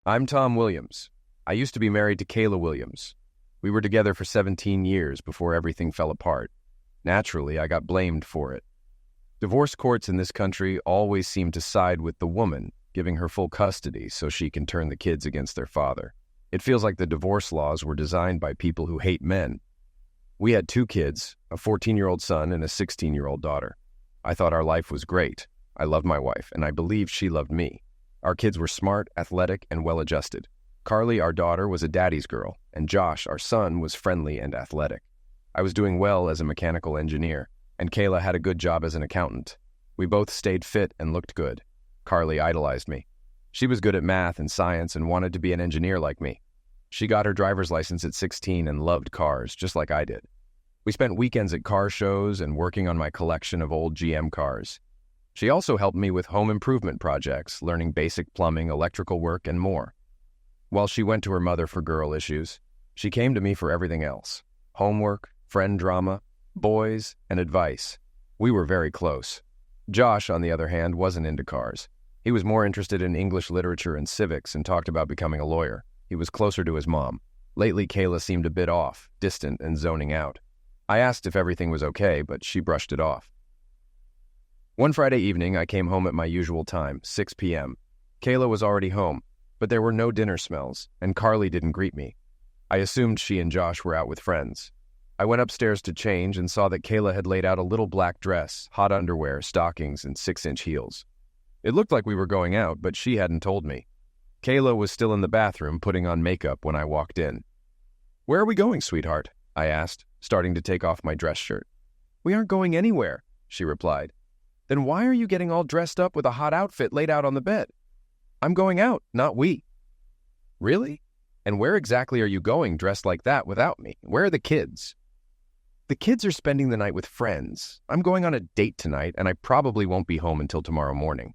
I'm Tom Williams. I used to be married to Kayla Williams. We were together for 17 years before everything fell apart. Naturally, I got blamed for it. Divorce courts in this country always seem to side with the woman, giving her full custody so she can turn the kids against their father. It feels like the divorce laws were designed by people who hate men. We had 2 kids, a 14-year-old son and a 16-year-old daughter. I thought our life was great. I loved my wife, and I believed she loved me. Our kids were smart, athletic, and well-adjusted. Carly, our daughter, was a daddy's girl, and Josh, our son, was friendly and athletic. I was doing well as a mechanical engineer, and Kayla had a good job as an accountant. We both stayed fit and looked good. Carly idolized me. She was good at math and science and wanted to be an engineer like me. She got her driver's license at 16 and loved cars, just like I did. We spent weekends at car shows and working on my collection of old GM cars. She also helped me with home improvement projects, learning basic plumbing, electrical work, and more. While she went to her mother for girl issues, she came to me for everything else: homework, friend drama, boys, and advice. We were very close. Josh, on the other hand, wasn't into cars. He was more interested in English literature and civics and talked about becoming a lawyer. He was closer to his mom. Lately, Kayla seemed a bit off, distant, and zoning out. I asked if everything was okay, but she brushed it off. One Friday evening, I came home at my usual time, 6 p.m. Kayla was already home, but there were no dinner smells, and Carly didn't greet me. I assumed she and Josh were out with friends. I went upstairs to change and saw that Kayla had laid out a little black dress, hot underwear, stockings, and 6-inch heels. It looked like we were going out, but she hadn't told me. Kayla was still in the bathroom putting on makeup when I walked in. "Where are we going, sweetheart?" I asked, starting to take off my dress shirt. "We aren't going anywhere," she replied. "Then why are you getting all dressed up with a hot outfit laid out on the bed?" "I'm going out, not we." "Really? And where exactly are you going dressed like that without me? Where are the kids?" "The kids are spending the night with friends. I'm going on a date tonight, and I probably won't be home until tomorrow morning."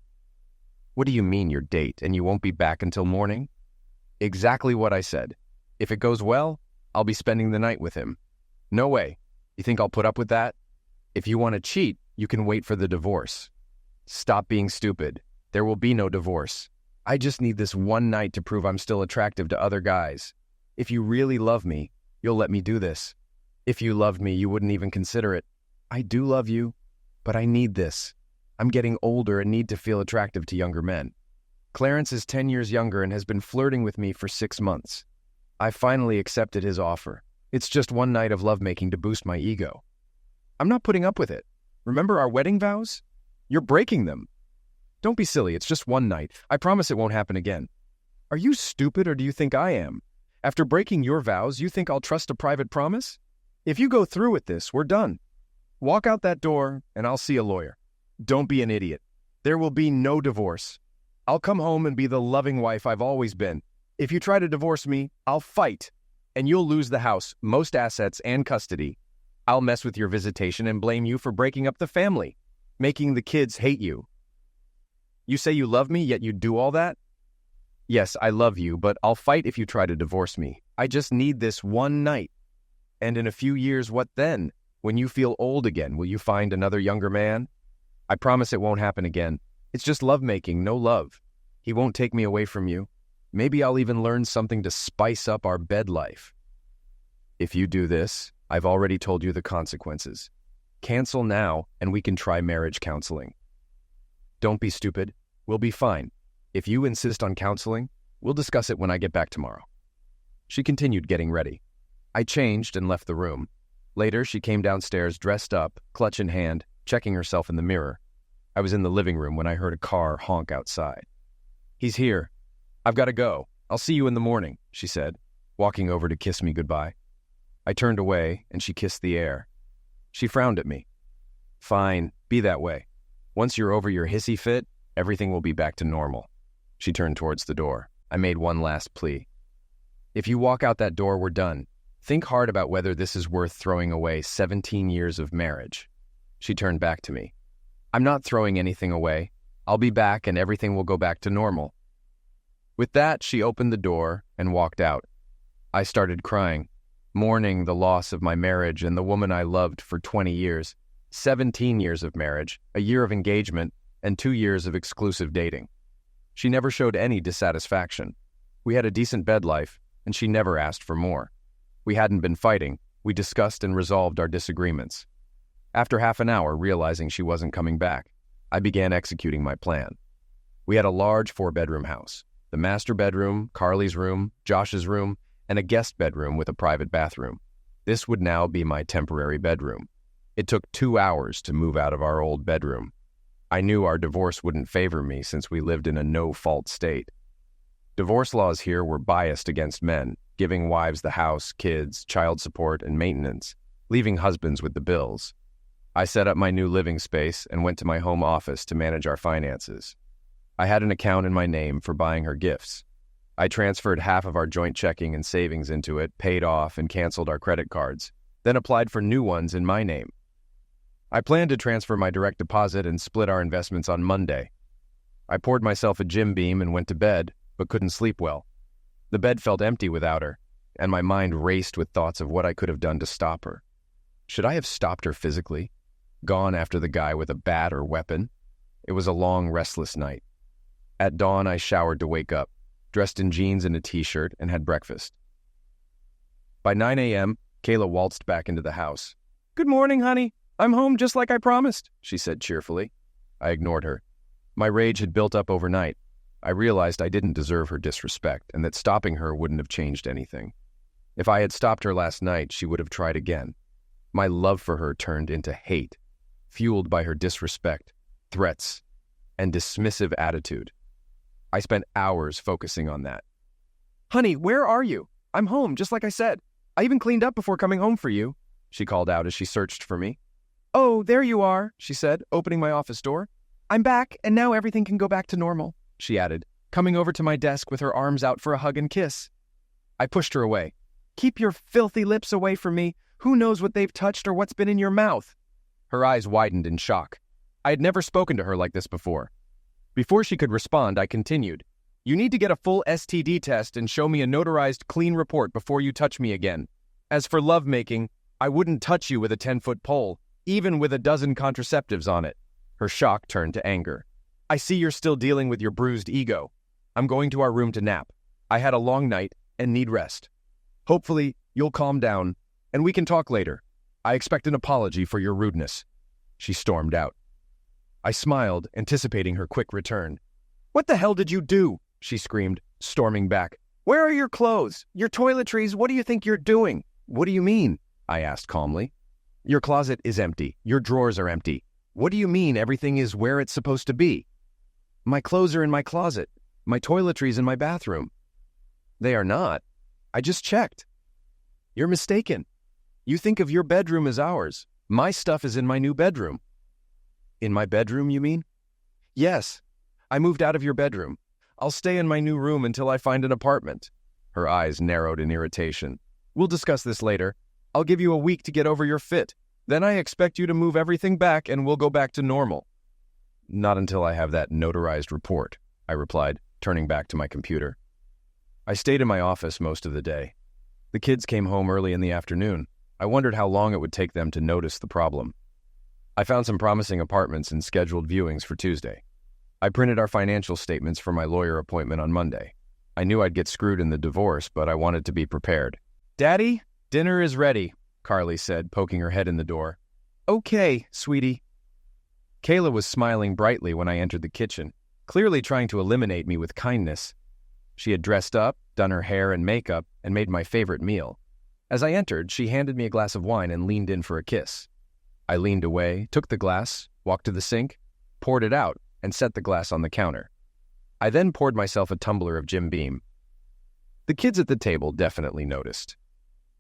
"What do you mean, your date, and you won't be back until morning?" "Exactly what I said. If it goes well, I'll be spending the night with him." "No way. You think I'll put up with that?" "If you want to cheat, you can wait for the divorce." "Stop being stupid. There will be no divorce. I just need this one night to prove I'm still attractive to other guys. If you really love me, you'll let me do this. If you loved me, you wouldn't even consider it. I do love you, but I need this. I'm getting older and need to feel attractive to younger men. Clarence is 10 years younger and has been flirting with me for 6 months. I finally accepted his offer. It's just one night of lovemaking to boost my ego. I'm not putting up with it. Remember our wedding vows? You're breaking them. Don't be silly, it's just one night. I promise it won't happen again. Are you stupid, or do you think I am? After breaking your vows, you think I'll trust a private promise? If you go through with this, we're done. Walk out that door, and I'll see a lawyer. Don't be an idiot. There will be no divorce. I'll come home and be the loving wife I've always been. If you try to divorce me, I'll fight, and you'll lose the house, most assets, and custody. I'll mess with your visitation and blame you for breaking up the family, making the kids hate you. You say you love me, yet you do all that? Yes, I love you, but I'll fight if you try to divorce me. I just need this one night. And in a few years, what then? When you feel old again, will you find another younger man? I promise it won't happen again. It's just lovemaking, no love. He won't take me away from you. Maybe I'll even learn something to spice up our bed life. If you do this, I've already told you the consequences. Cancel now, and we can try marriage counseling. Don't be stupid. We'll be fine. If you insist on counseling, we'll discuss it when I get back tomorrow. She continued getting ready. I changed and left the room. Later, she came downstairs dressed up, clutch in hand, checking herself in the mirror. I was in the living room when I heard a car honk outside. "He's here. I've got to go. I'll see you in the morning," she said, walking over to kiss me goodbye. I turned away, and she kissed the air. She frowned at me. "Fine, be that way. Once you're over your hissy fit, everything will be back to normal." She turned towards the door. I made one last plea. "If you walk out that door, we're done. Think hard about whether this is worth throwing away 17 years of marriage." She turned back to me. "I'm not throwing anything away. I'll be back and everything will go back to normal." With that, she opened the door and walked out. I started crying, mourning the loss of my marriage and the woman I loved for 20 years, 17 years of marriage, a year of engagement, and 2 years of exclusive dating. She never showed any dissatisfaction. We had a decent bed life, and she never asked for more. We hadn't been fighting. We discussed and resolved our disagreements. After half an hour, realizing she wasn't coming back, I began executing my plan. We had a large 4-bedroom house. The master bedroom, Carly's room, Josh's room, and a guest bedroom with a private bathroom. This would now be my temporary bedroom. It took 2 hours to move out of our old bedroom. I knew our divorce wouldn't favor me since we lived in a no-fault state. Divorce laws here were biased against men, giving wives the house, kids, child support, and maintenance, leaving husbands with the bills. I set up my new living space and went to my home office to manage our finances. I had an account in my name for buying her gifts. I transferred half of our joint checking and savings into it, paid off, and canceled our credit cards, then applied for new ones in my name. I planned to transfer my direct deposit and split our investments on Monday. I poured myself a Jim Beam and went to bed, but couldn't sleep well. The bed felt empty without her, and my mind raced with thoughts of what I could have done to stop her. Should I have stopped her physically? Gone after the guy with a bat or weapon? It was a long, restless night. At dawn, I showered to wake up, dressed in jeans and a t-shirt, and had breakfast. By 9 a.m., Kayla waltzed back into the house. "Good morning, honey. I'm home just like I promised," she said cheerfully. I ignored her. My rage had built up overnight. I realized I didn't deserve her disrespect and that stopping her wouldn't have changed anything. If I had stopped her last night, she would have tried again. My love for her turned into hate, fueled by her disrespect, threats, and dismissive attitude. I spent hours focusing on that. "Honey, where are you? I'm home, just like I said. I even cleaned up before coming home for you," she called out as she searched for me. "Oh, there you are," she said, opening my office door. "I'm back, and now everything can go back to normal," she added, coming over to my desk with her arms out for a hug and kiss. I pushed her away. "Keep your filthy lips away from me. Who knows what they've touched or what's been in your mouth?" Her eyes widened in shock. I had never spoken to her like this before. Before she could respond, I continued. "You need to get a full STD test and show me a notarized clean report before you touch me again. As for lovemaking, I wouldn't touch you with a 10-foot pole, even with a dozen contraceptives on it." Her shock turned to anger. "I see you're still dealing with your bruised ego. I'm going to our room to nap. I had a long night and need rest. Hopefully, you'll calm down, and we can talk later. I expect an apology for your rudeness." She stormed out. I smiled, anticipating her quick return. "What the hell did you do?" she screamed, storming back. "Where are your clothes? Your toiletries? What do you think you're doing?" "What do you mean?" I asked calmly. "Your closet is empty. Your drawers are empty. What do you mean everything is where it's supposed to be?" "My clothes are in my closet. My toiletries in my bathroom." "They are not. I just checked." "You're mistaken. You think of your bedroom as ours. My stuff is in my new bedroom." "In my bedroom, you mean?" "Yes. I moved out of your bedroom. I'll stay in my new room until I find an apartment." Her eyes narrowed in irritation. "We'll discuss this later. I'll give you a week to get over your fit. Then I expect you to move everything back and we'll go back to normal." "Not until I have that notarized report," I replied, turning back to my computer. I stayed in my office most of the day. The kids came home early in the afternoon. I wondered how long it would take them to notice the problem. I found some promising apartments and scheduled viewings for Tuesday. I printed our financial statements for my lawyer appointment on Monday. I knew I'd get screwed in the divorce, but I wanted to be prepared. "Daddy, dinner is ready," Carly said, poking her head in the door. "Okay, sweetie." Kayla was smiling brightly when I entered the kitchen, clearly trying to eliminate me with kindness. She had dressed up, done her hair and makeup, and made my favorite meal. As I entered, she handed me a glass of wine and leaned in for a kiss. I leaned away, took the glass, walked to the sink, poured it out, and set the glass on the counter. I then poured myself a tumbler of Jim Beam. The kids at the table definitely noticed.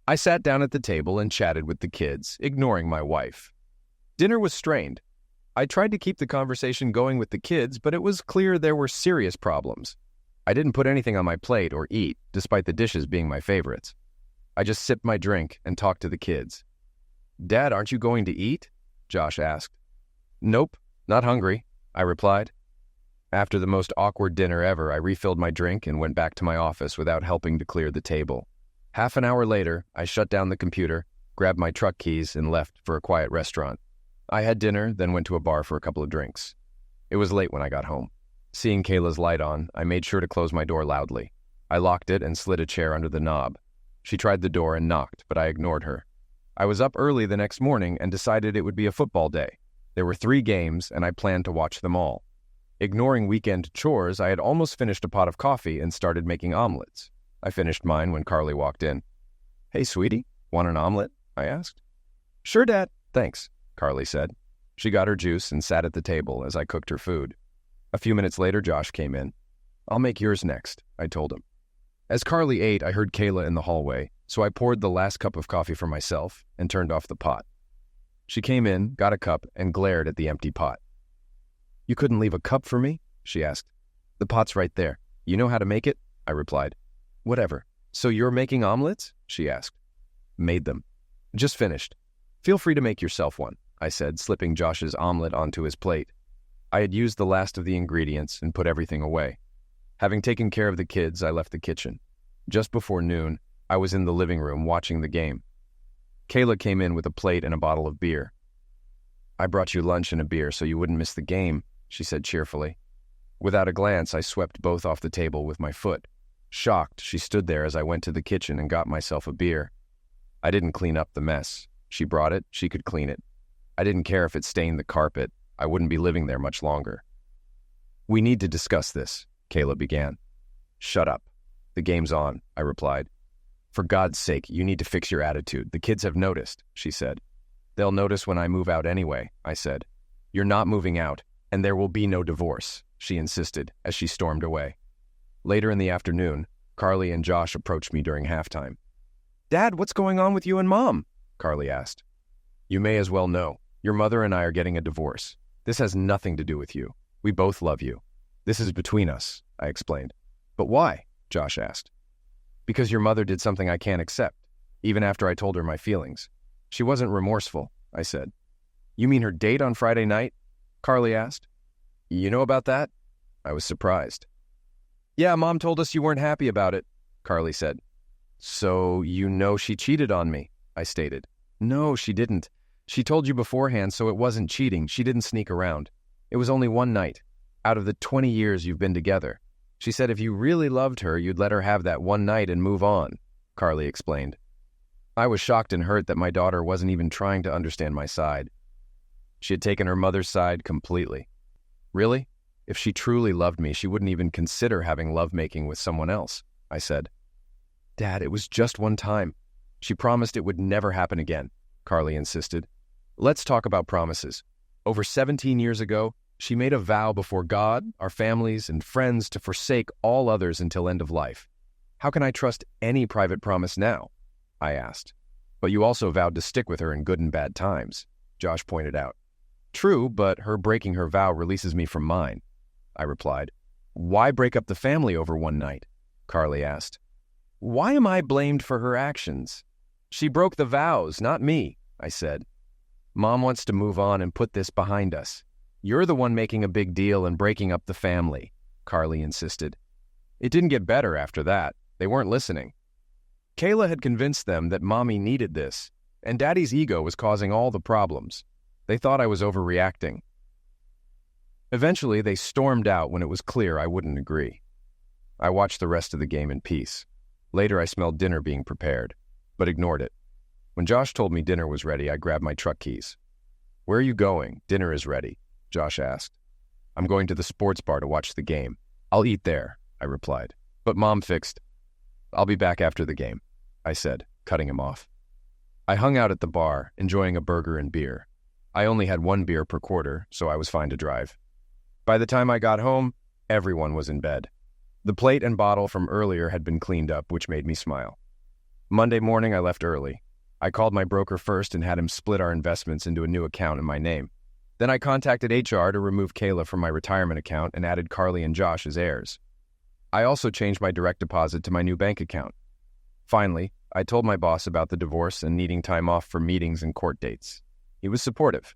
I sat down at the table and chatted with the kids, ignoring my wife. Dinner was strained. I tried to keep the conversation going with the kids, but it was clear there were serious problems. I didn't put anything on my plate or eat, despite the dishes being my favorites. I just sipped my drink and talked to the kids. "Dad, aren't you going to eat?" Josh asked. "Nope, not hungry," I replied. After the most awkward dinner ever, I refilled my drink and went back to my office without helping to clear the table. Half an hour later, I shut down the computer, grabbed my truck keys, and left for a quiet restaurant. I had dinner, then went to a bar for a couple of drinks. It was late when I got home. Seeing Kayla's light on, I made sure to close my door loudly. I locked it and slid a chair under the knob. She tried the door and knocked, but I ignored her. I was up early the next morning and decided it would be a football day. There were 3 games, and I planned to watch them all. Ignoring weekend chores, I had almost finished a pot of coffee and started making omelets. I finished mine when Carly walked in. "Hey, sweetie, want an omelet?" I asked. "Sure, Dad. Thanks," Carly said. She got her juice and sat at the table as I cooked her food. A few minutes later, Josh came in. "I'll make yours next," I told him. As Carly ate, I heard Kayla in the hallway, so I poured the last cup of coffee for myself and turned off the pot. She came in, got a cup, and glared at the empty pot. "You couldn't leave a cup for me?" she asked. "The pot's right there. You know how to make it?" I replied. "Whatever. So you're making omelets?" she asked. "Made them. Just finished. Feel free to make yourself one," I said, slipping Josh's omelet onto his plate. I had used the last of the ingredients and put everything away. Having taken care of the kids, I left the kitchen. Just before noon, I was in the living room watching the game. Kayla came in with a plate and a bottle of beer. "I brought you lunch and a beer so you wouldn't miss the game," she said cheerfully. Without a glance, I swept both off the table with my foot. Shocked, she stood there as I went to the kitchen and got myself a beer. I didn't clean up the mess. She brought it, she could clean it. I didn't care if it stained the carpet. I wouldn't be living there much longer. "We need to discuss this," Kayla began. "Shut up. The game's on," I replied. "For God's sake, you need to fix your attitude. The kids have noticed," she said. "They'll notice when I move out anyway," I said. "You're not moving out, and there will be no divorce," she insisted as she stormed away. Later in the afternoon, Carly and Josh approached me during halftime. "Dad, what's going on with you and Mom?" Carly asked. "You may as well know. Your mother and I are getting a divorce. This has nothing to do with you. We both love you. This is between us," I explained. "But why?" Josh asked. "Because your mother did something I can't accept, even after I told her my feelings. She wasn't remorseful," I said. "You mean her date on Friday night?" Carly asked. "You know about that?" I was surprised. "Yeah, Mom told us you weren't happy about it," Carly said. "So you know she cheated on me," I stated. "No, she didn't. She told you beforehand, so it wasn't cheating. She didn't sneak around. It was only one night, out of the 20 years you've been together. She said if you really loved her, you'd let her have that one night and move on," Carly explained. I was shocked and hurt that my daughter wasn't even trying to understand my side. She had taken her mother's side completely. "Really? If she truly loved me, she wouldn't even consider having lovemaking with someone else," I said. "Dad, it was just one time. She promised it would never happen again," Carly insisted. "Let's talk about promises. Over 17 years ago, she made a vow before God, our families, and friends to forsake all others until end of life. How can I trust any private promise now?" I asked. "But you also vowed to stick with her in good and bad times," Josh pointed out. "True, but her breaking her vow releases me from mine," I replied. "Why break up the family over one night?" Carly asked. "Why am I blamed for her actions? She broke the vows, not me," I said. "Mom wants to move on and put this behind us. You're the one making a big deal and breaking up the family," Carly insisted. It didn't get better after that. They weren't listening. Kayla had convinced them that Mommy needed this, and Daddy's ego was causing all the problems. They thought I was overreacting. Eventually, they stormed out when it was clear I wouldn't agree. I watched the rest of the game in peace. Later, I smelled dinner being prepared, but ignored it. When Josh told me dinner was ready, I grabbed my truck keys. "Where are you going? Dinner is ready," Josh asked. "I'm going to the sports bar to watch the game. I'll eat there," I replied. "But Mom fixed." "I'll be back after the game," I said, cutting him off. I hung out at the bar, enjoying a burger and beer. I only had 1 beer per quarter, so I was fine to drive. By the time I got home, everyone was in bed. The plate and bottle from earlier had been cleaned up, which made me smile. Monday morning, I left early. I called my broker first and had him split our investments into a new account in my name. Then I contacted HR to remove Kayla from my retirement account and added Carly and Josh as heirs. I also changed my direct deposit to my new bank account. Finally, I told my boss about the divorce and needing time off for meetings and court dates. He was supportive.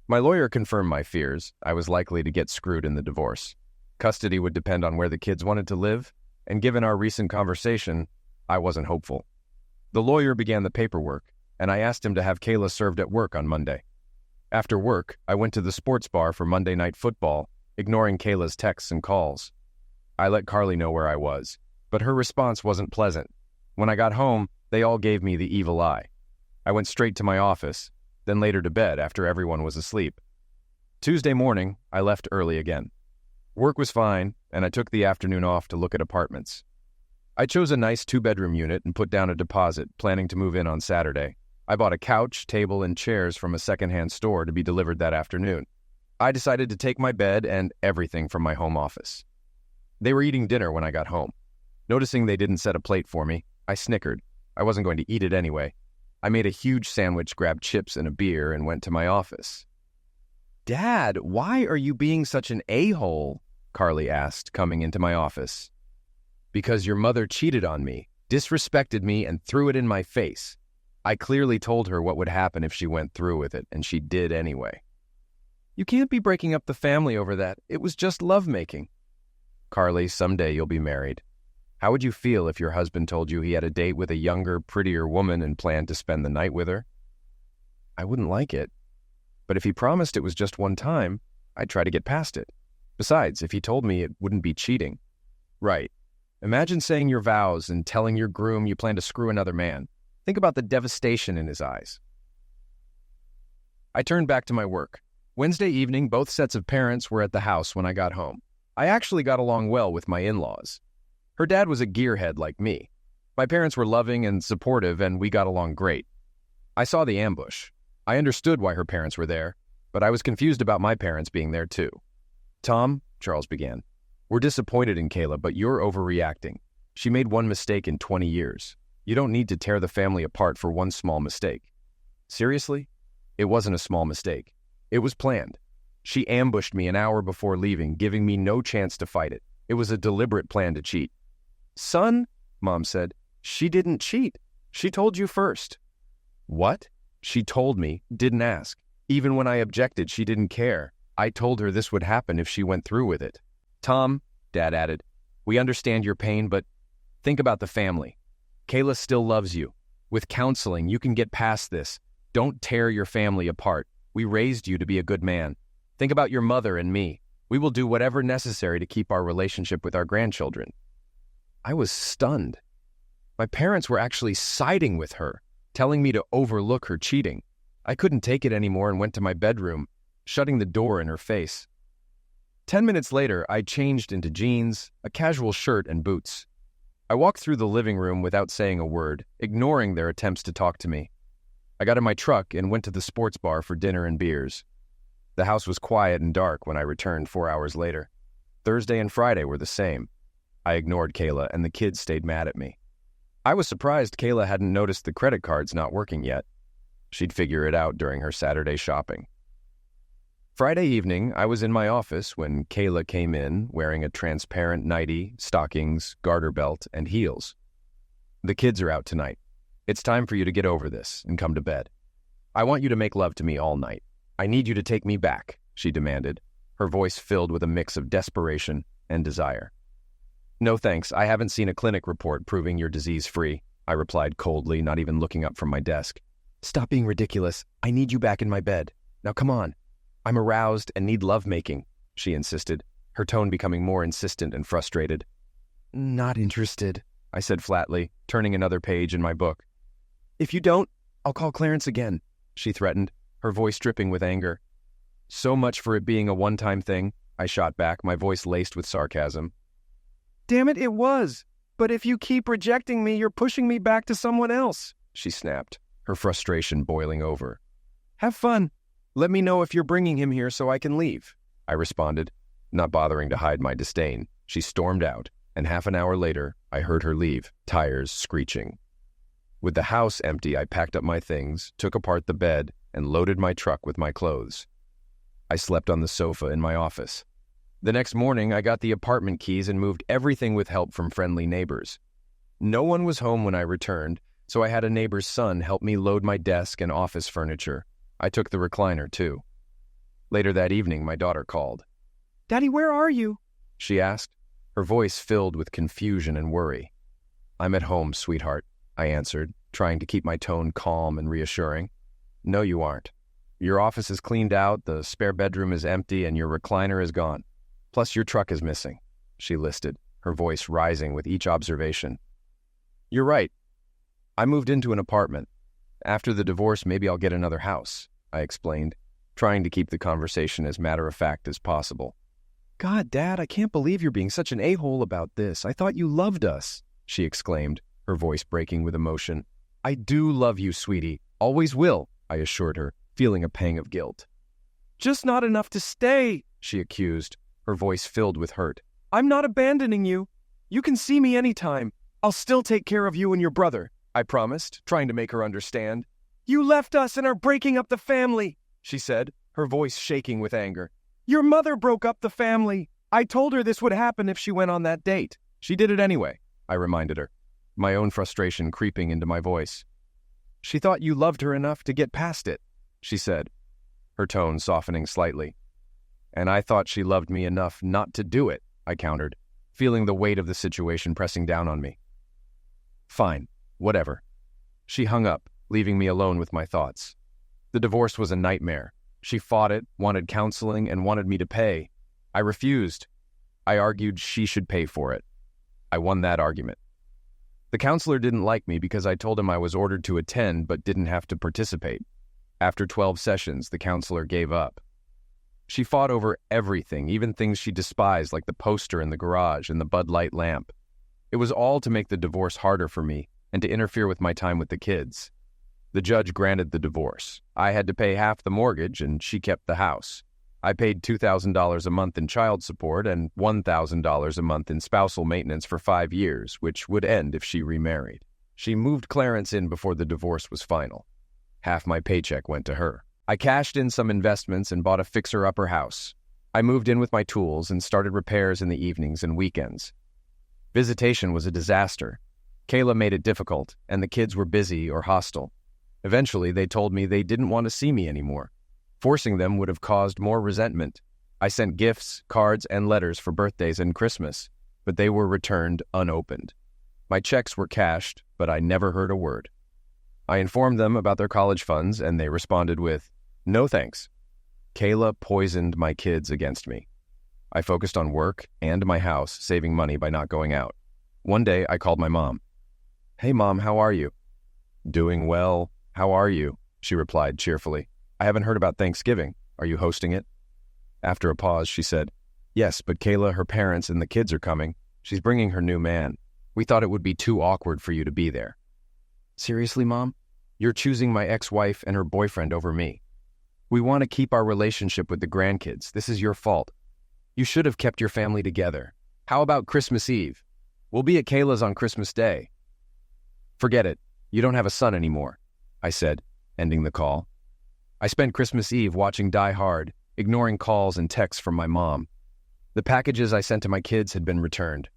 My lawyer confirmed my fears. I was likely to get screwed in the divorce. Custody would depend on where the kids wanted to live, and given our recent conversation, I wasn't hopeful. The lawyer began the paperwork, and I asked him to have Kayla served at work on Monday. After work, I went to the sports bar for Monday Night Football, ignoring Kayla's texts and calls. I let Carly know where I was. But her response wasn't pleasant. When I got home, they all gave me the evil eye. I went straight to my office, then later to bed after everyone was asleep. Tuesday morning, I left early again. Work was fine, and I took the afternoon off to look at apartments. I chose a nice 2-bedroom unit and put down a deposit, planning to move in on Saturday. I bought a couch, table, and chairs from a secondhand store to be delivered that afternoon. I decided to take my bed and everything from my home office. They were eating dinner when I got home. Noticing they didn't set a plate for me, I snickered. I wasn't going to eat it anyway. I made a huge sandwich, grabbed chips and a beer, and went to my office. "Dad, why are you being such an a-hole?" Carly asked, coming into my office. "Because your mother cheated on me, disrespected me, and threw it in my face. I clearly told her what would happen if she went through with it, and she did anyway." "You can't be breaking up the family over that. It was just lovemaking." "Carly, someday you'll be married. How would you feel if your husband told you he had a date with a younger, prettier woman and planned to spend the night with her?" "I wouldn't like it. But if he promised it was just one time, I'd try to get past it. Besides, if he told me it wouldn't be cheating." "Right. Imagine saying your vows and telling your groom you plan to screw another man. Think about the devastation in his eyes." I turned back to my work. Wednesday evening, both sets of parents were at the house when I got home. I actually got along well with my in-laws. Her dad was a gearhead like me. My parents were loving and supportive, and we got along great. I saw the ambush. I understood why her parents were there, but I was confused about my parents being there too. "Tom," Charles began, "we're disappointed in Kayla, but you're overreacting. She made one mistake in 20 years. You don't need to tear the family apart for one small mistake." "Seriously?" "It wasn't a small mistake. It was planned. She ambushed me an hour before leaving, giving me no chance to fight it. It was a deliberate plan to cheat." "Son," Mom said, "she didn't cheat. She told you first." "What?" "She told me, didn't ask. Even when I objected, she didn't care. I told her this would happen if she went through with it." "Tom," Dad added, "we understand your pain, but think about the family. Kayla still loves you. With counseling, you can get past this. Don't tear your family apart. We raised you to be a good man. Think about your mother and me. We will do whatever necessary to keep our relationship with our grandchildren." I was stunned. My parents were actually siding with her, telling me to overlook her cheating. I couldn't take it anymore and went to my bedroom, shutting the door in her face. 10 minutes later, I changed into jeans, a casual shirt, and boots. I walked through the living room without saying a word, ignoring their attempts to talk to me. I got in my truck and went to the sports bar for dinner and beers. The house was quiet and dark when I returned 4 hours later. Thursday and Friday were the same. I ignored Kayla, and the kids stayed mad at me. I was surprised Kayla hadn't noticed the credit cards not working yet. She'd figure it out during her Saturday shopping. Friday evening, I was in my office when Kayla came in wearing a transparent nightie, stockings, garter belt, and heels. "The kids are out tonight. It's time for you to get over this and come to bed. I want you to make love to me all night. I need you to take me back," she demanded, her voice filled with a mix of desperation and desire. "No thanks, I haven't seen a clinic report proving you're disease-free," I replied coldly, not even looking up from my desk. "Stop being ridiculous. I need you back in my bed. Now come on. I'm aroused and need lovemaking," she insisted, her tone becoming more insistent and frustrated. "Not interested," I said flatly, turning another page in my book. "If you don't, I'll call Clarence again," she threatened, her voice dripping with anger. "So much for it being a one-time thing," I shot back, my voice laced with sarcasm. "Damn it, it was. But if you keep rejecting me, you're pushing me back to someone else," she snapped, her frustration boiling over. "Have fun. Let me know if you're bringing him here so I can leave," I responded, not bothering to hide my disdain. She stormed out, and half an hour later, I heard her leave, tires screeching. With the house empty, I packed up my things, took apart the bed, and loaded my truck with my clothes. I slept on the sofa in my office. The next morning, I got the apartment keys and moved everything with help from friendly neighbors. No one was home when I returned, so I had a neighbor's son help me load my desk and office furniture. I took the recliner, too. Later that evening, my daughter called. "Daddy, where are you?" she asked, her voice filled with confusion and worry. "I'm at home, sweetheart," I answered, trying to keep my tone calm and reassuring. "No, you aren't. Your office is cleaned out, the spare bedroom is empty, and your recliner is gone. Plus, your truck is missing," she listed, her voice rising with each observation. You're right. I moved into an apartment. After the divorce, maybe I'll get another house, I explained, trying to keep the conversation as matter-of-fact as possible. God, Dad, I can't believe you're being such an a-hole about this. I thought you loved us, she exclaimed, her voice breaking with emotion. I do love you, sweetie. Always will, I assured her, feeling a pang of guilt. Just not enough to stay, she accused, her voice filled with hurt. I'm not abandoning you. You can see me anytime. I'll still take care of you and your brother, I promised, trying to make her understand. You left us and are breaking up the family, she said, her voice shaking with anger. Your mother broke up the family. I told her this would happen if she went on that date. She did it anyway, I reminded her, my own frustration creeping into my voice. She thought you loved her enough to get past it, she said, her tone softening slightly. And I thought she loved me enough not to do it, I countered, feeling the weight of the situation pressing down on me. Fine, whatever. She hung up, leaving me alone with my thoughts. The divorce was a nightmare. She fought it, wanted counseling, and wanted me to pay. I refused. I argued she should pay for it. I won that argument. The counselor didn't like me because I told him I was ordered to attend but didn't have to participate. After 12 sessions, the counselor gave up. She fought over everything, even things she despised like the poster in the garage and the Bud Light lamp. It was all to make the divorce harder for me and to interfere with my time with the kids. The judge granted the divorce. I had to pay half the mortgage and she kept the house. I paid $2,000 a month in child support and $1,000 a month in spousal maintenance for 5 years, which would end if she remarried. She moved Clarence in before the divorce was final. Half my paycheck went to her. I cashed in some investments and bought a fixer-upper house. I moved in with my tools and started repairs in the evenings and weekends. Visitation was a disaster. Kayla made it difficult, and the kids were busy or hostile. Eventually, they told me they didn't want to see me anymore. Forcing them would have caused more resentment. I sent gifts, cards, and letters for birthdays and Christmas, but they were returned unopened. My checks were cashed, but I never heard a word. I informed them about their college funds, and they responded with, "No thanks." Kayla poisoned my kids against me. I focused on work and my house, saving money by not going out. One day, I called my mom. "Hey, Mom, how are you?" "Doing well. How are you?" she replied cheerfully. "I haven't heard about Thanksgiving. Are you hosting it?" After a pause, she said, "Yes, but Kayla, her parents, and the kids are coming. She's bringing her new man. We thought it would be too awkward for you to be there." "Seriously, Mom? You're choosing my ex-wife and her boyfriend over me. We want to keep our relationship with the grandkids. This is your fault. You should have kept your family together. How about Christmas Eve? We'll be at Kayla's on Christmas Day." "Forget it. You don't have a son anymore," I said, ending the call. I spent Christmas Eve watching Die Hard, ignoring calls and texts from my mom. The packages I sent to my kids had been returned.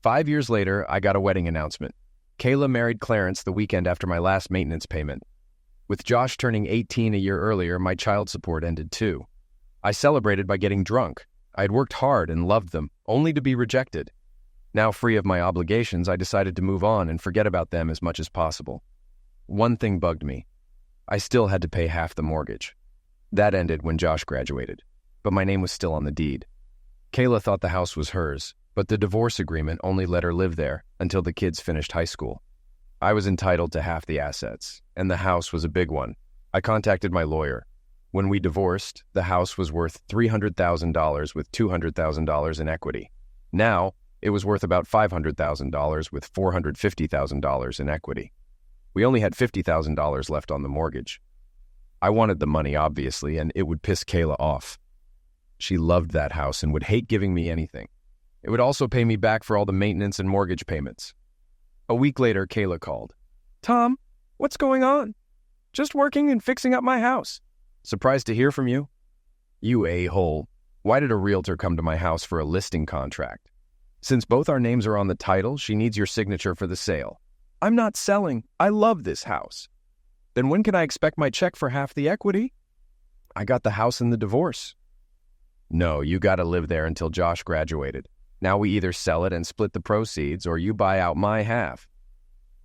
5 years later, I got a wedding announcement. Kayla married Clarence the weekend after my last maintenance payment. With Josh turning 18 a year earlier, my child support ended too. I celebrated by getting drunk. I had worked hard and loved them, only to be rejected. Now free of my obligations, I decided to move on and forget about them as much as possible. One thing bugged me. I still had to pay half the mortgage. That ended when Josh graduated, but my name was still on the deed. Kayla thought the house was hers, but the divorce agreement only let her live there until the kids finished high school. I was entitled to half the assets, and the house was a big one. I contacted my lawyer. When we divorced, the house was worth $300,000 with $200,000 in equity. Now, it was worth about $500,000 with $450,000 in equity. We only had $50,000 left on the mortgage. I wanted the money, obviously, and it would piss Kayla off. She loved that house and would hate giving me anything. It would also pay me back for all the maintenance and mortgage payments. A week later, Kayla called. "Tom, what's going on?" "Just working and fixing up my house." "Surprised to hear from you." "You a-hole. Why did a realtor come to my house for a listing contract? Since both our names are on the title, she needs your signature for the sale." "I'm not selling. I love this house." "Then when can I expect my check for half the equity?" "I got the house in the divorce." "No, you got to live there until Josh graduated. Now we either sell it and split the proceeds, or you buy out my half."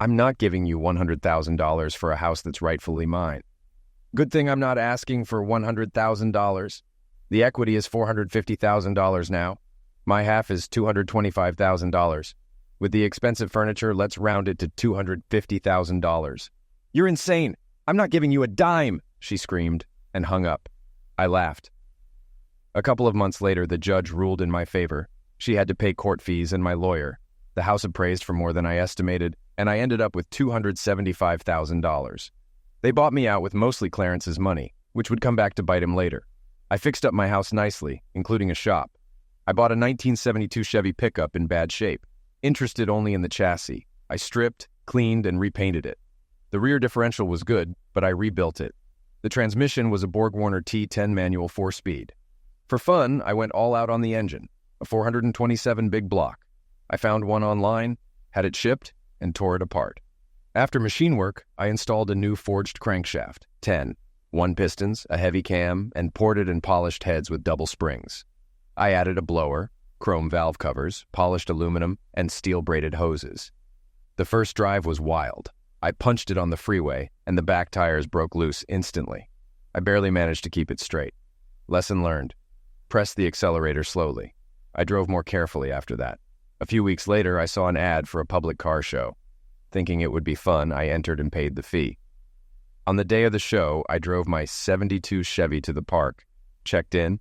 "I'm not giving you $100,000 for a house that's rightfully mine." "Good thing I'm not asking for $100,000. The equity is $450,000 now." My half is $225,000. With the expensive furniture, let's round it to $250,000. You're insane! I'm not giving you a dime! She screamed and hung up. I laughed. A couple of months later, the judge ruled in my favor. She had to pay court fees and my lawyer. The house appraised for more than I estimated, and I ended up with $275,000. They bought me out with mostly Clarence's money, which would come back to bite him later. I fixed up my house nicely, including a shop. I bought a 1972 Chevy pickup in bad shape, interested only in the chassis. I stripped, cleaned, and repainted it. The rear differential was good, but I rebuilt it. The transmission was a Borg-Warner T10 manual 4-speed. For fun, I went all out on the engine, a 427 big block. I found one online, had it shipped, and tore it apart. After machine work, I installed a new forged crankshaft, 10, 1 pistons, a heavy cam, and ported and polished heads with double springs. I added a blower, chrome valve covers, polished aluminum, and steel-braided hoses. The first drive was wild. I punched it on the freeway, and the back tires broke loose instantly. I barely managed to keep it straight. Lesson learned. Press the accelerator slowly. I drove more carefully after that. A few weeks later, I saw an ad for a public car show. Thinking it would be fun, I entered and paid the fee. On the day of the show, I drove my 72 Chevy to the park, checked in,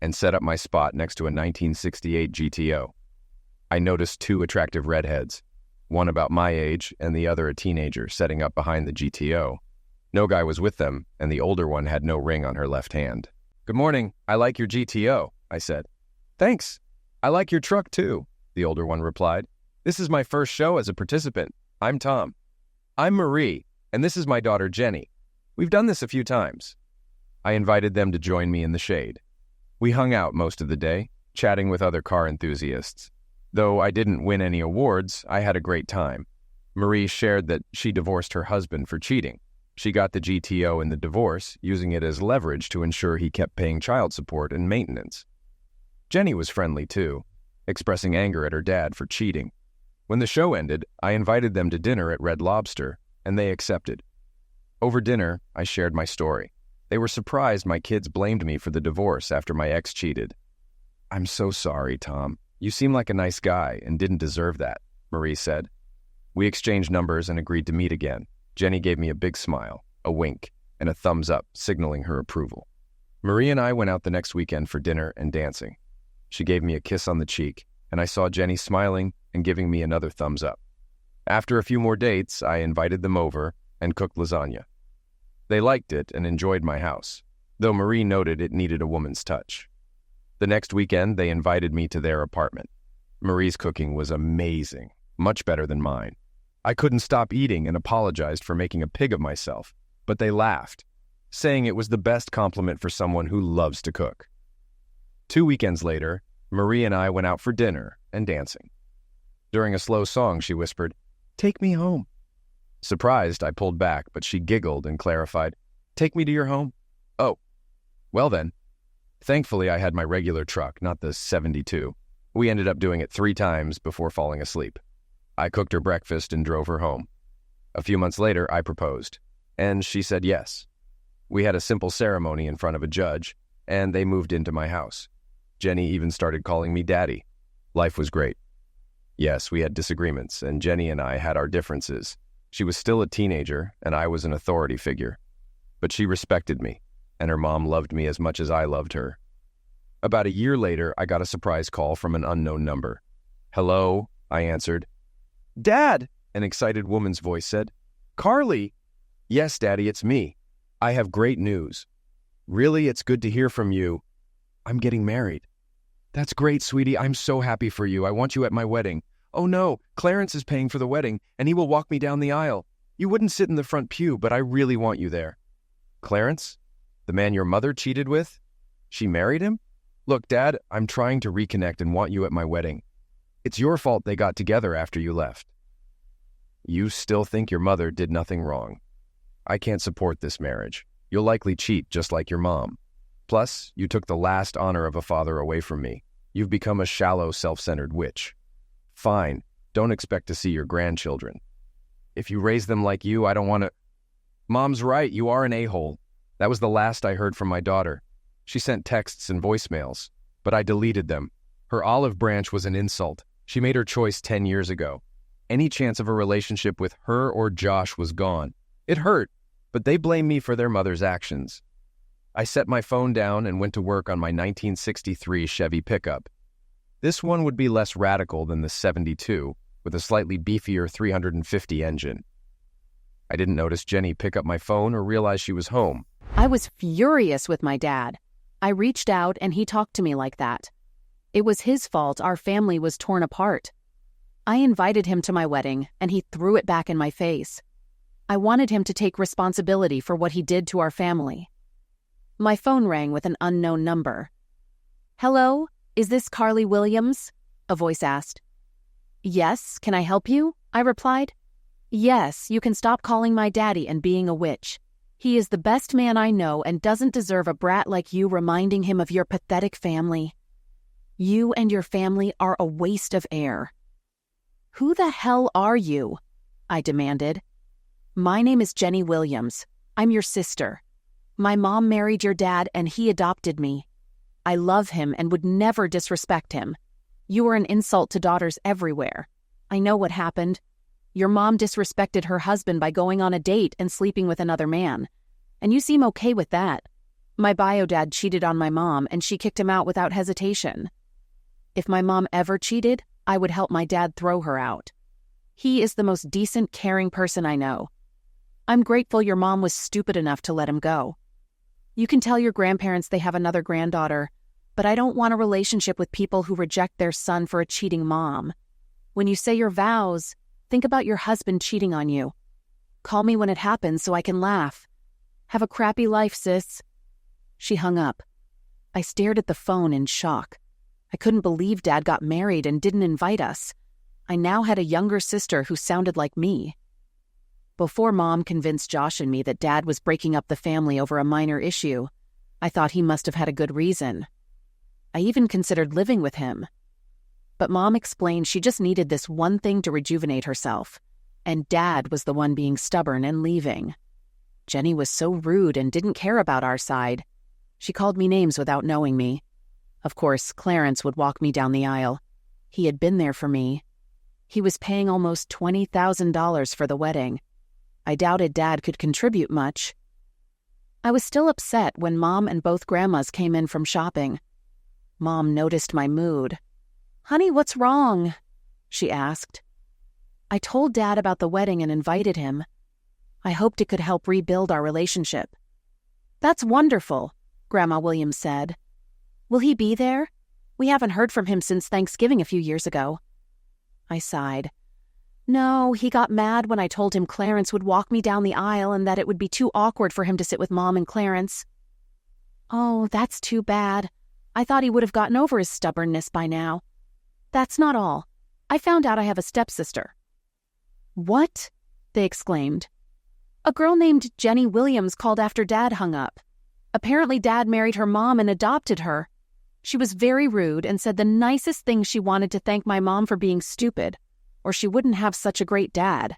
and set up my spot next to a 1968 GTO. I noticed 2 attractive redheads, one about my age and the other a teenager, setting up behind the GTO. No guy was with them, and the older one had no ring on her left hand. "Good morning. I like your GTO," I said. "Thanks. I like your truck, too," the older one replied. "This is my first show as a participant. I'm Tom." "I'm Marie, and this is my daughter, Jenny. We've done this a few times." I invited them to join me in the shade. We hung out most of the day, chatting with other car enthusiasts. Though I didn't win any awards, I had a great time. Marie shared that she divorced her husband for cheating. She got the GTO in the divorce, using it as leverage to ensure he kept paying child support and maintenance. Jenny was friendly too, expressing anger at her dad for cheating. When the show ended, I invited them to dinner at Red Lobster, and they accepted. Over dinner, I shared my story. They were surprised my kids blamed me for the divorce after my ex cheated. "I'm so sorry, Tom. You seem like a nice guy and didn't deserve that," Marie said. We exchanged numbers and agreed to meet again. Jenny gave me a big smile, a wink, and a thumbs up, signaling her approval. Marie and I went out the next weekend for dinner and dancing. She gave me a kiss on the cheek, and I saw Jenny smiling and giving me another thumbs up. After a few more dates, I invited them over and cooked lasagna. They liked it and enjoyed my house, though Marie noted it needed a woman's touch. The next weekend, they invited me to their apartment. Marie's cooking was amazing, much better than mine. I couldn't stop eating and apologized for making a pig of myself, but they laughed, saying it was the best compliment for someone who loves to cook. 2 weekends later, Marie and I went out for dinner and dancing. During a slow song, she whispered, "Take me home." Surprised, I pulled back, but she giggled and clarified, "Take me to your home?" "Oh, well then." Thankfully, I had my regular truck, not the 72. We ended up doing it 3 times before falling asleep. I cooked her breakfast and drove her home. A few months later, I proposed, and she said yes. We had a simple ceremony in front of a judge, and they moved into my house. Jenny even started calling me Daddy. Life was great. Yes, we had disagreements, and Jenny and I had our differences. She was still a teenager, and I was an authority figure. But she respected me, and her mom loved me as much as I loved her. About a year later, I got a surprise call from an unknown number. "Hello," I answered. "Dad," an excited woman's voice said. "Carly." "Yes, Daddy, it's me. I have great news." "Really, it's good to hear from you. I'm getting married." "That's great, sweetie. I'm so happy for you. I want you at my wedding." "Oh no, Clarence is paying for the wedding, and he will walk me down the aisle. You wouldn't sit in the front pew, but I really want you there." "Clarence? The man your mother cheated with? She married him? Look, Dad, I'm trying to reconnect and want you at my wedding. It's your fault they got together after you left." "You still think your mother did nothing wrong. I can't support this marriage. You'll likely cheat just like your mom. Plus, you took the last honor of a father away from me. You've become a shallow, self-centered witch. Fine, don't expect to see your grandchildren. If you raise them like you, I don't want to—" "Mom's right, you are an a-hole. That was the last I heard from my daughter. She sent texts and voicemails, but I deleted them. Her olive branch was an insult. She made her choice 10 years ago. Any chance of a relationship with her or Josh was gone. It hurt, but they blame me for their mother's actions. I set my phone down and went to work on my 1963 Chevy pickup. This one would be less radical than the 72, with a slightly beefier 350 engine. I didn't notice Jenny pick up my phone or realize she was home. I was furious with my dad. I reached out and he talked to me like that. It was his fault our family was torn apart. I invited him to my wedding and he threw it back in my face. I wanted him to take responsibility for what he did to our family. My phone rang with an unknown number. "Hello, is this Carly Williams?" a voice asked. "Yes, can I help you?" I replied. "Yes, you can stop calling my daddy and being a witch. He is the best man I know and doesn't deserve a brat like you reminding him of your pathetic family. You and your family are a waste of air." "Who the hell are you?" I demanded. "My name is Jenny Williams. I'm your sister. My mom married your dad and he adopted me. I love him and would never disrespect him. You are an insult to daughters everywhere. I know what happened. Your mom disrespected her husband by going on a date and sleeping with another man. And you seem okay with that. My bio dad cheated on my mom and she kicked him out without hesitation. If my mom ever cheated, I would help my dad throw her out. He is the most decent, caring person I know. I'm grateful your mom was stupid enough to let him go. You can tell your grandparents they have another granddaughter, but I don't want a relationship with people who reject their son for a cheating mom. When you say your vows, think about your husband cheating on you. Call me when it happens so I can laugh. Have a crappy life, sis." She hung up. I stared at the phone in shock. I couldn't believe Dad got married and didn't invite us. I now had a younger sister who sounded like me. Before Mom convinced Josh and me that Dad was breaking up the family over a minor issue, I thought he must have had a good reason. I even considered living with him. But Mom explained she just needed this one thing to rejuvenate herself, and Dad was the one being stubborn and leaving. Jenny was so rude and didn't care about our side. She called me names without knowing me. Of course, Clarence would walk me down the aisle. He had been there for me. He was paying almost $20,000 for the wedding. I doubted Dad could contribute much. I was still upset when Mom and both grandmas came in from shopping. Mom noticed my mood. "Honey, what's wrong?" she asked. I told Dad about the wedding and invited him. I hoped it could help rebuild our relationship. "That's wonderful," Grandma Williams said. "Will he be there? We haven't heard from him since Thanksgiving a few years ago." I sighed. "No, he got mad when I told him Clarence would walk me down the aisle and that it would be too awkward for him to sit with Mom and Clarence." "Oh, that's too bad. I thought he would have gotten over his stubbornness by now. That's not all. I found out I have a stepsister." "What?" they exclaimed. "A girl named Jenny Williams called after Dad hung up. Apparently Dad married her mom and adopted her. She was very rude and said the nicest thing she wanted to thank my mom for being stupid, or she wouldn't have such a great dad."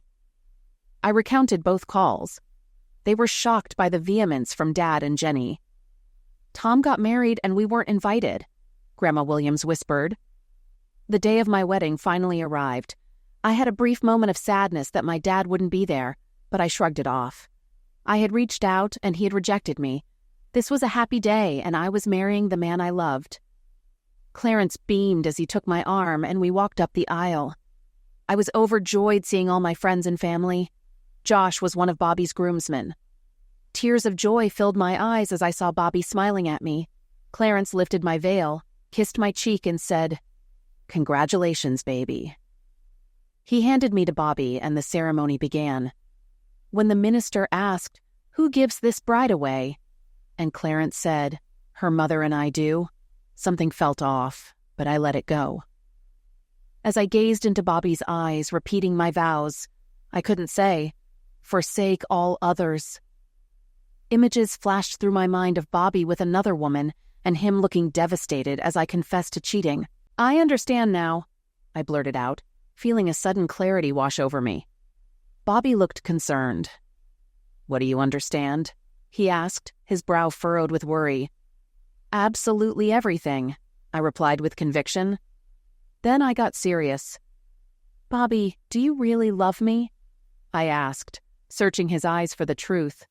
I recounted both calls. They were shocked by the vehemence from Dad and Jenny. "Tom got married and we weren't invited," Grandma Williams whispered. The day of my wedding finally arrived. I had a brief moment of sadness that my dad wouldn't be there, but I shrugged it off. I had reached out and he had rejected me. This was a happy day and I was marrying the man I loved. Clarence beamed as he took my arm and we walked up the aisle. I was overjoyed seeing all my friends and family. Josh was one of Bobby's groomsmen. Tears of joy filled my eyes as I saw Bobby smiling at me. Clarence lifted my veil, kissed my cheek and said, "Congratulations, baby." He handed me to Bobby and the ceremony began. When the minister asked, "Who gives this bride away?" and Clarence said, "Her mother and I do," something felt off, but I let it go. As I gazed into Bobby's eyes, repeating my vows, I couldn't say, "Forsake all others." Images flashed through my mind of Bobby with another woman and him looking devastated as I confessed to cheating. "I understand now," I blurted out, feeling a sudden clarity wash over me. Bobby looked concerned. "What do you understand?" he asked, his brow furrowed with worry. "Absolutely everything," I replied with conviction. Then I got serious. Bobby, do you really love me? I asked, searching his eyes for the truth.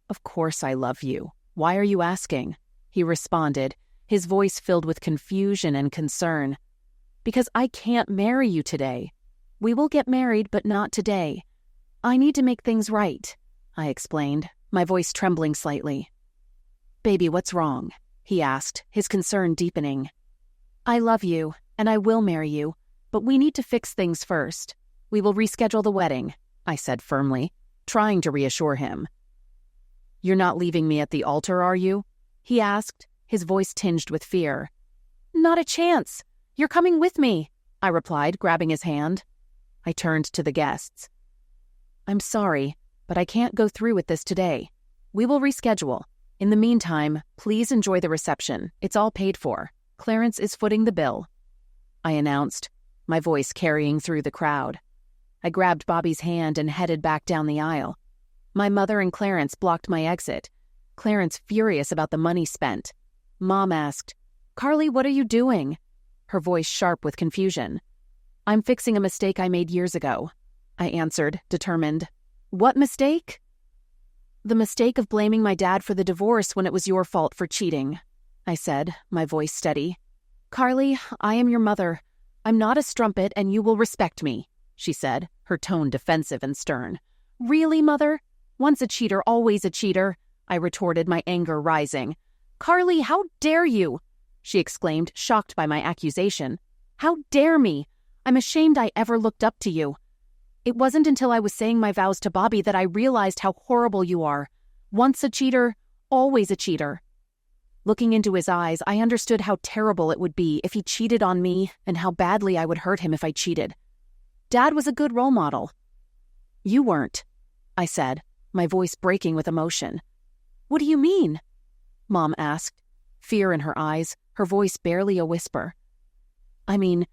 Of course I love you. Why are you asking? He responded, his voice filled with confusion and concern. Because I can't marry you today. We will get married, but not today. I need to make things right, I explained, my voice trembling slightly. Baby, what's wrong? He asked, his concern deepening. I love you, and I will marry you, but we need to fix things first. We will reschedule the wedding, I said firmly, trying to reassure him. You're not leaving me at the altar, are you? He asked, his voice tinged with fear. Not a chance. You're coming with me, I replied, grabbing his hand. I turned to the guests. I'm sorry, but I can't go through with this today. We will reschedule. In the meantime, please enjoy the reception. It's all paid for. Clarence is footing the bill, I announced, my voice carrying through the crowd. I grabbed Bobby's hand and headed back down the aisle. My mother and Clarence blocked my exit, Clarence furious about the money spent. Mom asked, Carly, what are you doing? Her voice sharp with confusion. I'm fixing a mistake I made years ago, I answered, determined. What mistake? The mistake of blaming my dad for the divorce when it was your fault for cheating, I said, my voice steady. Carly, I am your mother. I'm not a strumpet and you will respect me, she said, her tone defensive and stern. Really, Mother? Once a cheater, always a cheater, I retorted, my anger rising. Carly, how dare you? She exclaimed, shocked by my accusation. How dare me? I'm ashamed I ever looked up to you. It wasn't until I was saying my vows to Bobby that I realized how horrible you are. Once a cheater, always a cheater. Looking into his eyes, I understood how terrible it would be if he cheated on me and how badly I would hurt him if I cheated. Dad was a good role model. You weren't, I said, my voice breaking with emotion. What do you mean? Mom asked, fear in her eyes, her voice barely a whisper. I mean,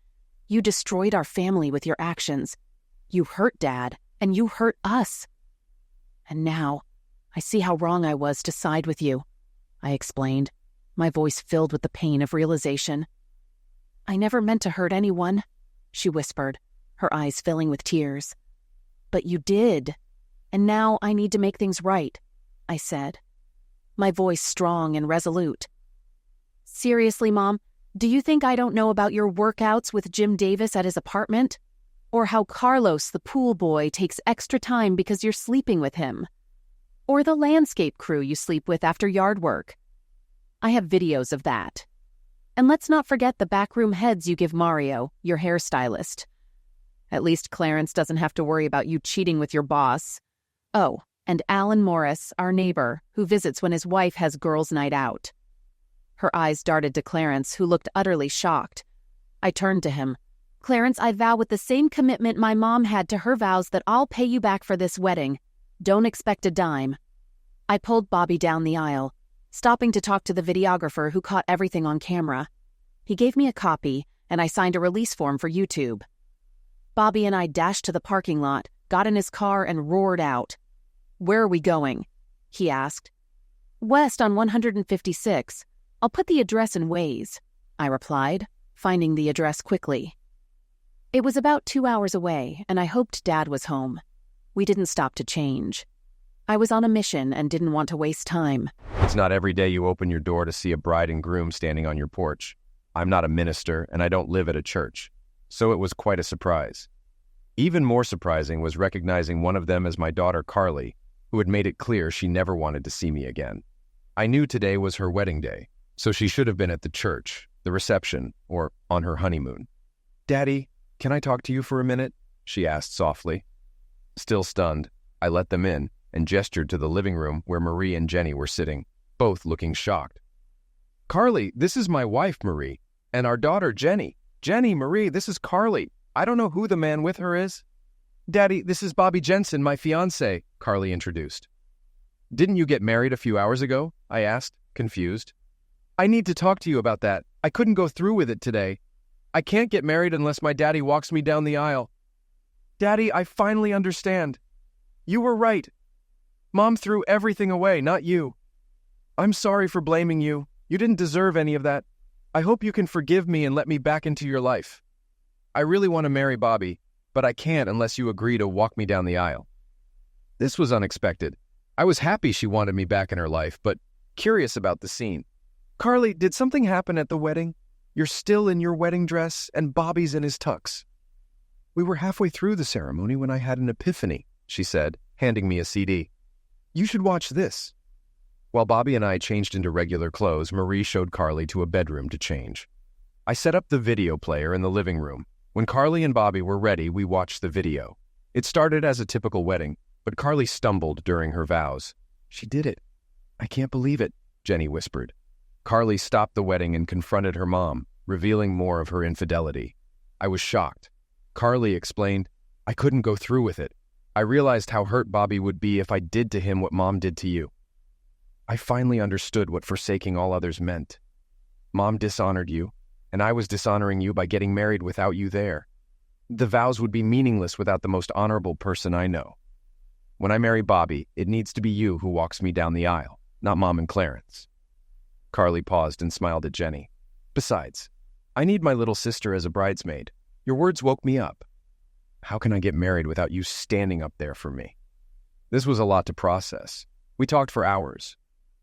you destroyed our family with your actions. You hurt Dad, and you hurt us. And now, I see how wrong I was to side with you, I explained, my voice filled with the pain of realization. I never meant to hurt anyone, she whispered, her eyes filling with tears. But you did, and now I need to make things right, I said, my voice strong and resolute. Seriously, Mom, do you think I don't know about your workouts with Jim Davis at his apartment? Or how Carlos, the pool boy, takes extra time because you're sleeping with him? Or the landscape crew you sleep with after yard work? I have videos of that. And let's not forget the backroom heads you give Mario, your hairstylist. At least Clarence doesn't have to worry about you cheating with your boss. Oh, and Alan Morris, our neighbor, who visits when his wife has girls' night out. Her eyes darted to Clarence, who looked utterly shocked. I turned to him. Clarence, I vow with the same commitment my mom had to her vows that I'll pay you back for this wedding. Don't expect a dime. I pulled Bobby down the aisle, stopping to talk to the videographer who caught everything on camera. He gave me a copy, and I signed a release form for YouTube. Bobby and I dashed to the parking lot, got in his car, and roared out. Where are we going? He asked. West on 156. I'll put the address in Waze, I replied, finding the address quickly. It was about 2 hours away, and I hoped Dad was home. We didn't stop to change. I was on a mission and didn't want to waste time. It's not every day you open your door to see a bride and groom standing on your porch. I'm not a minister, and I don't live at a church, so it was quite a surprise. Even more surprising was recognizing one of them as my daughter Carly, who had made it clear she never wanted to see me again. I knew today was her wedding day, so she should have been at the church, the reception, or on her honeymoon. Daddy, can I talk to you for a minute? She asked softly. Still stunned, I let them in and gestured to the living room where Marie and Jenny were sitting, both looking shocked. Carly, this is my wife, Marie, and our daughter, Jenny. Jenny, Marie, this is Carly. I don't know who the man with her is. Daddy, this is Bobby Jensen, my fiancé, Carly introduced. Didn't you get married a few hours ago? I asked, confused. I need to talk to you about that. I couldn't go through with it today. I can't get married unless my daddy walks me down the aisle. Daddy, I finally understand. You were right. Mom threw everything away, not you. I'm sorry for blaming you. You didn't deserve any of that. I hope you can forgive me and let me back into your life. I really want to marry Bobby, but I can't unless you agree to walk me down the aisle." This was unexpected. I was happy she wanted me back in her life, but curious about the scene. "Carly, did something happen at the wedding? You're still in your wedding dress, and Bobby's in his tux." "We were halfway through the ceremony when I had an epiphany," she said, handing me a CD. "You should watch this." While Bobby and I changed into regular clothes, Marie showed Carly to a bedroom to change. I set up the video player in the living room. When Carly and Bobby were ready, we watched the video. It started as a typical wedding, but Carly stumbled during her vows. "She did it. I can't believe it," Jenny whispered. Carly stopped the wedding and confronted her mom, revealing more of her infidelity. I was shocked. Carly explained, "I couldn't go through with it. I realized how hurt Bobby would be if I did to him what Mom did to you. I finally understood what forsaking all others meant. Mom dishonored you, and I was dishonoring you by getting married without you there. The vows would be meaningless without the most honorable person I know. When I marry Bobby, it needs to be you who walks me down the aisle, not Mom and Clarence." Carly paused and smiled at Jenny. "Besides, I need my little sister as a bridesmaid. Your words woke me up. How can I get married without you standing up there for me?" This was a lot to process. We talked for hours.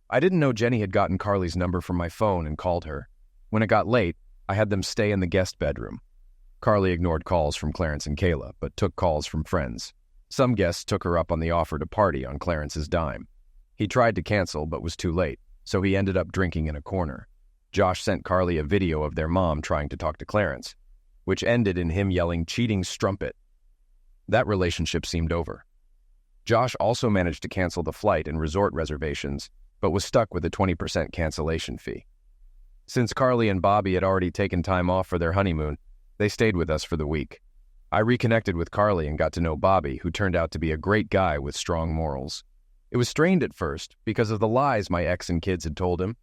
I didn't know Jenny had gotten Carly's number from my phone and called her. When it got late, I had them stay in the guest bedroom. Carly ignored calls from Clarence and Kayla, but took calls from friends. Some guests took her up on the offer to party on Clarence's dime. He tried to cancel, but was too late, so he ended up drinking in a corner. Josh sent Carly a video of their mom trying to talk to Clarence, which ended in him yelling, "Cheating strumpet." That relationship seemed over. Josh also managed to cancel the flight and resort reservations, but was stuck with a 20% cancellation fee. Since Carly and Bobby had already taken time off for their honeymoon, they stayed with us for the week. I reconnected with Carly and got to know Bobby, who turned out to be a great guy with strong morals. It was strained at first because of the lies my ex and kids had told him,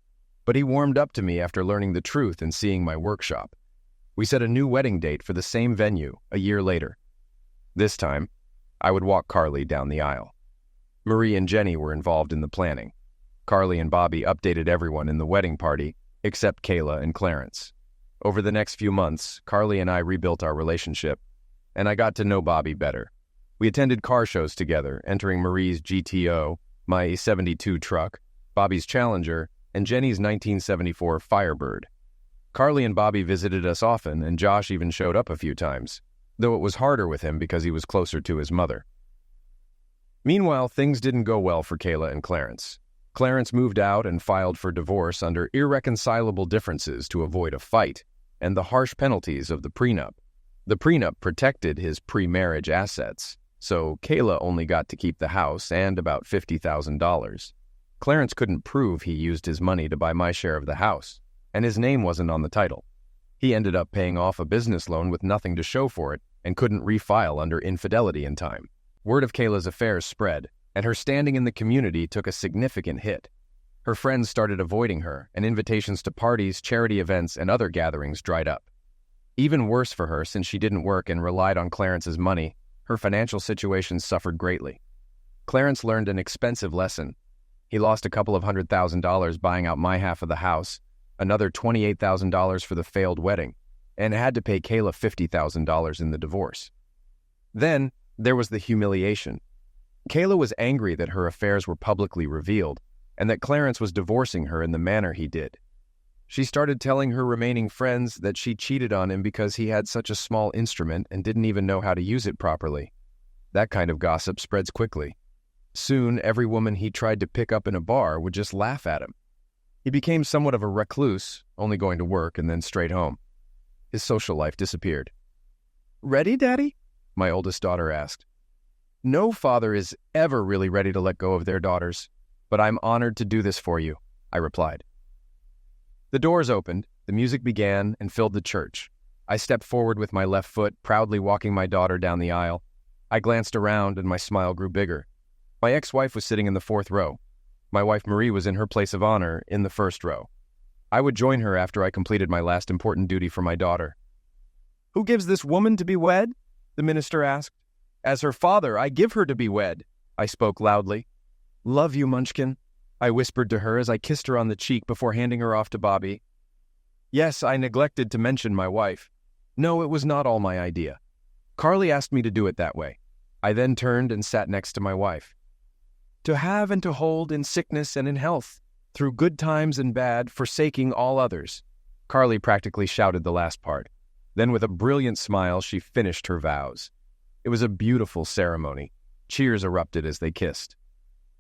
but he warmed up to me after learning the truth and seeing my workshop. We set a new wedding date for the same venue a year later. This time, I would walk Carly down the aisle. Marie and Jenny were involved in the planning. Carly and Bobby updated everyone in the wedding party, except Kayla and Clarence. Over the next few months, Carly and I rebuilt our relationship, and I got to know Bobby better. We attended car shows together, entering Marie's GTO, my 72 truck, Bobby's Challenger, and Jenny's 1974 Firebird. Carly and Bobby visited us often, and Josh even showed up a few times, though it was harder with him because he was closer to his mother. Meanwhile, things didn't go well for Kayla and Clarence. Clarence moved out and filed for divorce under irreconcilable differences to avoid a fight and the harsh penalties of the prenup. The prenup protected his pre-marriage assets, so Kayla only got to keep the house and about $50,000. Clarence couldn't prove he used his money to buy my share of the house, and his name wasn't on the title. He ended up paying off a business loan with nothing to show for it and couldn't refile under infidelity in time. Word of Kayla's affairs spread, and her standing in the community took a significant hit. Her friends started avoiding her, and invitations to parties, charity events, and other gatherings dried up. Even worse for her, since she didn't work and relied on Clarence's money, her financial situation suffered greatly. Clarence learned an expensive lesson. He lost a couple of $100,000 buying out my half of the house, another $28,000 for the failed wedding, and had to pay Kayla $50,000 in the divorce. Then there was the humiliation. Kayla was angry that her affairs were publicly revealed and that Clarence was divorcing her in the manner he did. She started telling her remaining friends that she cheated on him because he had such a small instrument and didn't even know how to use it properly. That kind of gossip spreads quickly. Soon, every woman he tried to pick up in a bar would just laugh at him. He became somewhat of a recluse, only going to work and then straight home. His social life disappeared. "Ready, Daddy?" my oldest daughter asked. No father is ever really ready to let go of their daughters, but I'm honored to do this for you, I replied. The doors opened, the music began, and filled the church. I stepped forward with my left foot, proudly walking my daughter down the aisle. I glanced around, and my smile grew bigger. My ex-wife was sitting in the fourth row. My wife Marie was in her place of honor in the first row. I would join her after I completed my last important duty for my daughter. "Who gives this woman to be wed?" the minister asked. "As her father, I give her to be wed," I spoke loudly. "Love you, Munchkin," I whispered to her as I kissed her on the cheek before handing her off to Bobby. Yes, I neglected to mention my wife. No, it was not all my idea. Carly asked me to do it that way. I then turned and sat next to my wife. To have and to hold in sickness and in health, through good times and bad, forsaking all others. Carly practically shouted the last part. Then with a brilliant smile, she finished her vows. It was a beautiful ceremony. Cheers erupted as they kissed.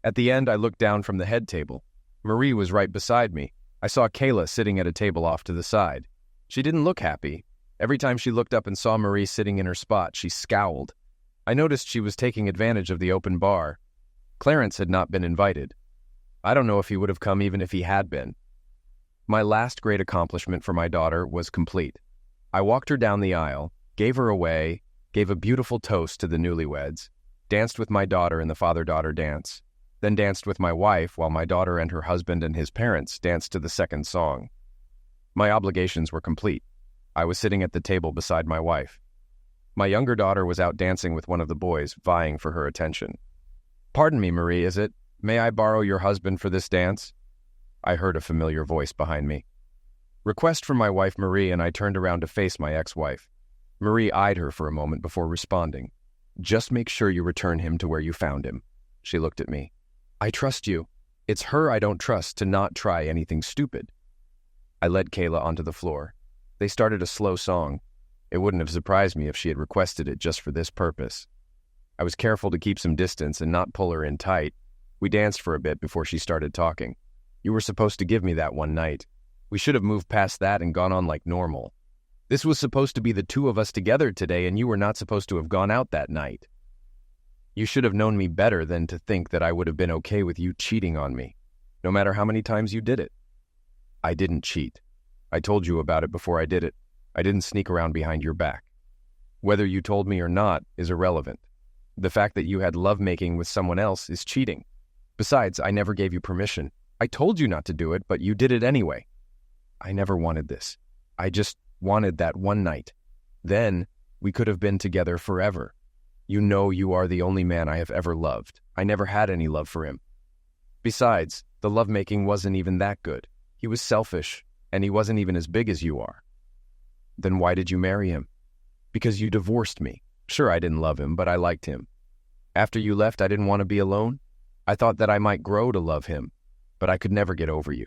At the end, I looked down from the head table. Marie was right beside me. I saw Kayla sitting at a table off to the side. She didn't look happy. Every time she looked up and saw Marie sitting in her spot, she scowled. I noticed she was taking advantage of the open bar. Clarence had not been invited. I don't know if he would have come even if he had been. My last great accomplishment for my daughter was complete. I walked her down the aisle, gave her away, gave a beautiful toast to the newlyweds, danced with my daughter in the father-daughter dance, then danced with my wife while my daughter and her husband and his parents danced to the second song. My obligations were complete. I was sitting at the table beside my wife. My younger daughter was out dancing with one of the boys, vying for her attention. "Pardon me, Marie, is it? May I borrow your husband for this dance?" I heard a familiar voice behind me. Request from my wife Marie, and I turned around to face my ex-wife. Marie eyed her for a moment before responding. "Just make sure you return him to where you found him." She looked at me. "I trust you. It's her I don't trust to not try anything stupid." I led Kayla onto the floor. They started a slow song. It wouldn't have surprised me if she had requested it just for this purpose. I was careful to keep some distance and not pull her in tight. We danced for a bit before she started talking. "You were supposed to give me that one night. We should have moved past that and gone on like normal. This was supposed to be the two of us together today, and you were not supposed to have gone out that night. You should have known me better than to think that I would have been okay with you cheating on me, no matter how many times you did it." "I didn't cheat. I told you about it before I did it. I didn't sneak around behind your back. Whether you told me or not is irrelevant. The fact that you had lovemaking with someone else is cheating. Besides, I never gave you permission. I told you not to do it, but you did it anyway. I never wanted this. I just wanted that one night. Then we could have been together forever. You know you are the only man I have ever loved. I never had any love for him. Besides, the lovemaking wasn't even that good. He was selfish, and he wasn't even as big as you are." "Then why did you marry him?" "Because you divorced me. Sure, I didn't love him, but I liked him. After you left, I didn't want to be alone. I thought that I might grow to love him, but I could never get over you.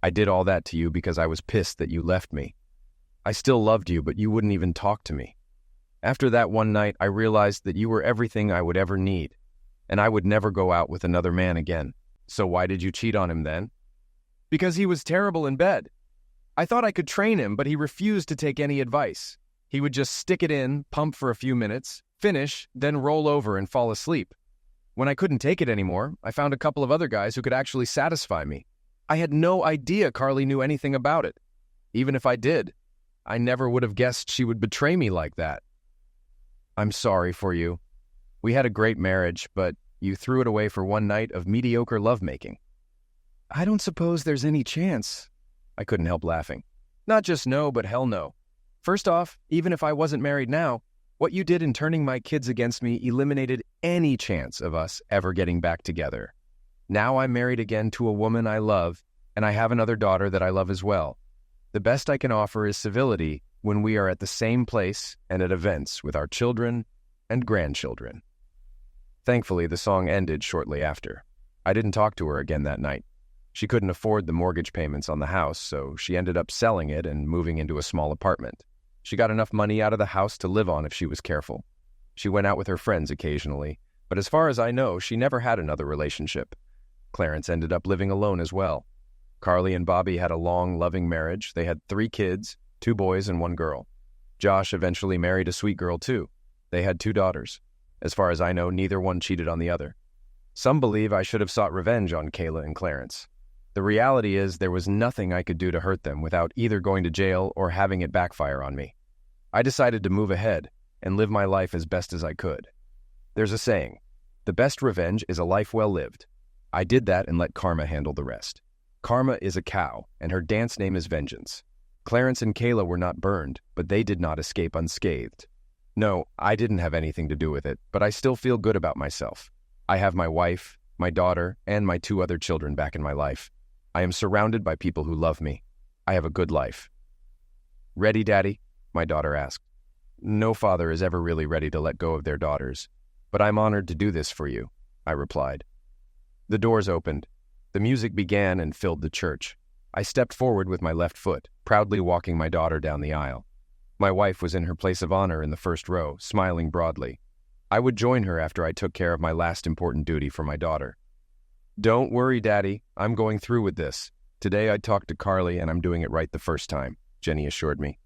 I did all that to you because I was pissed that you left me. I still loved you, but you wouldn't even talk to me. After that one night, I realized that you were everything I would ever need, and I would never go out with another man again. So why did you cheat on him then?" "Because he was terrible in bed. I thought I could train him, but he refused to take any advice. He would just stick it in, pump for a few minutes, finish, then roll over and fall asleep. When I couldn't take it anymore, I found a couple of other guys who could actually satisfy me. I had no idea Carly knew anything about it. Even if I did, I never would have guessed she would betray me like that. I'm sorry for you. We had a great marriage, but you threw it away for one night of mediocre lovemaking." "I don't suppose there's any chance." I couldn't help laughing. "Not just no, but hell no. First off, even if I wasn't married now, what you did in turning my kids against me eliminated any chance of us ever getting back together. Now I'm married again to a woman I love, and I have another daughter that I love as well. The best I can offer is civility when we are at the same place and at events with our children and grandchildren." Thankfully, the song ended shortly after. I didn't talk to her again that night. She couldn't afford the mortgage payments on the house, so she ended up selling it and moving into a small apartment. She got enough money out of the house to live on if she was careful. She went out with her friends occasionally, but as far as I know, she never had another relationship. Clarence ended up living alone as well. Carly and Bobby had a long, loving marriage. They had 3 kids, 2 boys and 1 girl. Josh eventually married a sweet girl too. They had 2 daughters. As far as I know, neither one cheated on the other. Some believe I should have sought revenge on Kayla and Clarence. The reality is there was nothing I could do to hurt them without either going to jail or having it backfire on me. I decided to move ahead and live my life as best as I could. There's a saying, the best revenge is a life well lived. I did that and let karma handle the rest. Karma is a cow, and her dance name is vengeance. Clarence and Kayla were not burned, but they did not escape unscathed. No, I didn't have anything to do with it, but I still feel good about myself. I have my wife, my daughter, and my 2 other children back in my life. I am surrounded by people who love me. I have a good life. Ready, Daddy? My daughter asked. No father is ever really ready to let go of their daughters, but I'm honored to do this for you, I replied. The doors opened. The music began and filled the church. I stepped forward with my left foot, proudly walking my daughter down the aisle. My wife was in her place of honor in the first row, smiling broadly. I would join her after I took care of my last important duty for my daughter. Don't worry, Daddy. I'm going through with this. Today I talked to Carly and I'm doing it right the first time, Jenny assured me.